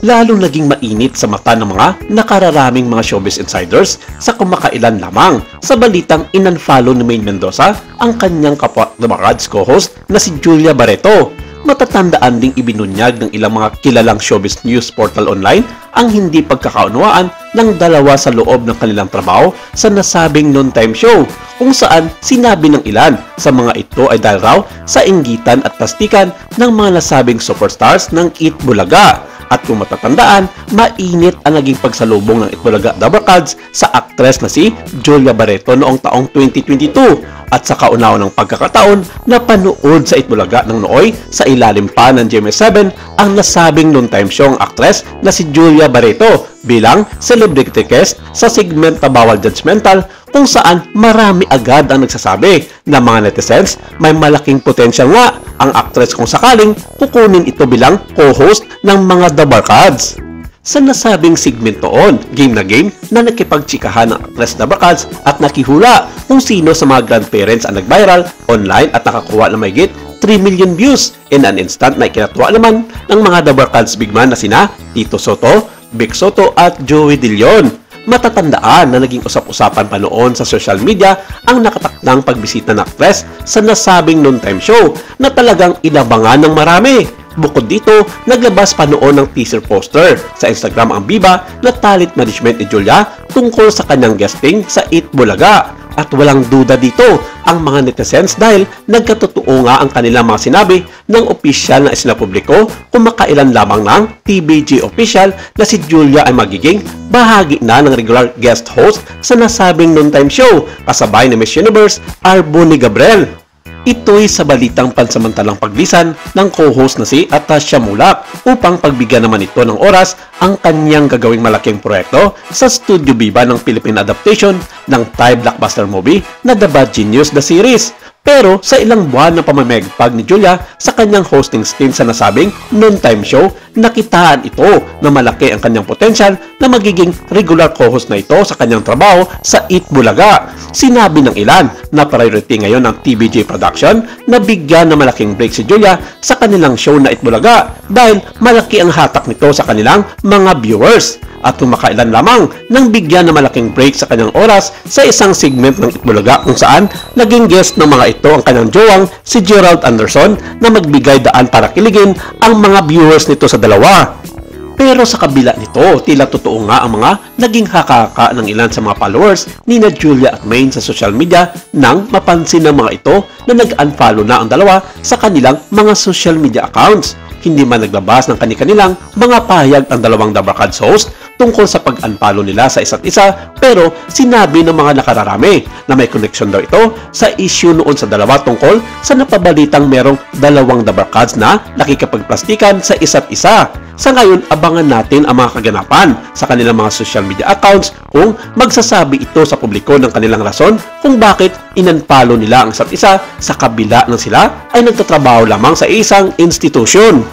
lalong naging mainit sa mata ng mga nakararaming mga showbiz insiders sa kumakailan lamang sa balitang in-unfollow ni Maine Mendoza ang kanyang kapwa Dabakads co-host na si Julia Barreto. Matatandaan ding ibinunyag ng ilang mga kilalang showbiz news portal online ang hindi pagkakaunawaan ng dalawa sa loob ng kanilang trabaho sa nasabing noontime show, kung saan sinabi ng ilan sa mga ito ay dahil raw sa inggitan at plastikan ng mga nasabing superstars ng Eat Bulaga. At kung matatandaan, mainit ang naging pagsalubong ng Eat Bulaga Dabakads sa aktres na si Julia Barreto noong taong 2022. At sa kauna-unang ng pagkakataon na panood sa Eat Bulaga ng nooy sa ilalim pa ng GMA7 ang nasabing noontime show ang aktres na si Julia Barreto bilang celebrity guest sa segment na Bawal Judgmental, kung saan marami agad ang nagsasabi na mga netizens may malaking potensyal nga ang aktres kung sakaling kukunin ito bilang co-host ng mga Dabakads. Sa nasabing segment noon, game na nakipagtsikahan ng aktres Dabakads at nakihula kung sino sa mga grandparents ang nag-viral online at nakakuha ng mahigit 3 million views in an instant na ikinatuwa naman ng mga Dabakads big man na sina Tito Soto, Vic Soto at Joey De Leon. Matatandaan na naging usap-usapan pa noon sa social media ang nakatakdang pagbisita ng aktres sa nasabing noontime show na talagang inabangan ng marami. Bukod dito, naglabas pa noon ng teaser poster sa Instagram ang biba na talent management ni Julia tungkol sa kanyang guesting sa Eat Bulaga. At walang duda dito ang mga netizens dahil nagkatotoo nga ang kanilang mga sinabi ng opisyal na isinapubliko kung makailan lamang ng TVG official na si Julia ay magiging bahagi na ng regular guest host sa nasabing noontime show kasabay ni Miss Universe Arboni Gabriel. Ito'y sa balitang pansamantalang paglisan ng co-host na si Atasha Mulak upang pagbigyan naman ito ng oras ang kanyang gagawing malaking proyekto sa Studio Viva ng Philippine adaptation ng Thai blockbuster movie na The Bad Genius The Series. Pero sa ilang buwan ng pamamagpag ni Julia sa kanyang hosting stint sa nasabing noontime show, nakitaan ito na malaki ang kanyang potensyal na magiging regular co-host na ito sa kanyang trabaho sa Eat Bulaga. Sinabi ng ilan na priority ngayon ng TVJ production na bigyan ng malaking break si Julia sa kanilang show na Eat Bulaga dahil malaki ang hatak nito sa kanilang mga viewers. At kumakailan lamang nang bigyan ng malaking break sa kanyang oras sa isang segment ng Eat Bulaga kung saan naging guest ng mga ito ang kanyang jowang si Gerald Anderson na magbigay daan para kiligin ang mga viewers nito sa dalawa. Pero sa kabila nito, tila totoo nga ang mga naging hakaka ng ilan sa mga followers ni na Julia at Maine sa social media nang mapansin ng mga ito na nag-unfollow na ang dalawa sa kanilang mga social media accounts. Hindi man naglabas ng kanilang mga pahayag ang dalawang Dabakads host tungkol sa pag-unfollow nila sa isa't isa, pero sinabi ng mga nakararami na may connection daw ito sa issue noon sa dalawa tungkol sa napabalitang merong dalawang Dabakads na nakikipagplastikan sa isa't isa. Sa ngayon, abangan natin ang mga kaganapan sa kanilang mga social media accounts kung magsasabi ito sa publiko ng kanilang rason kung bakit in-unfollow nila ang isa't isa sa kabila ng sila ay nagtatrabaho lamang sa isang institusyon.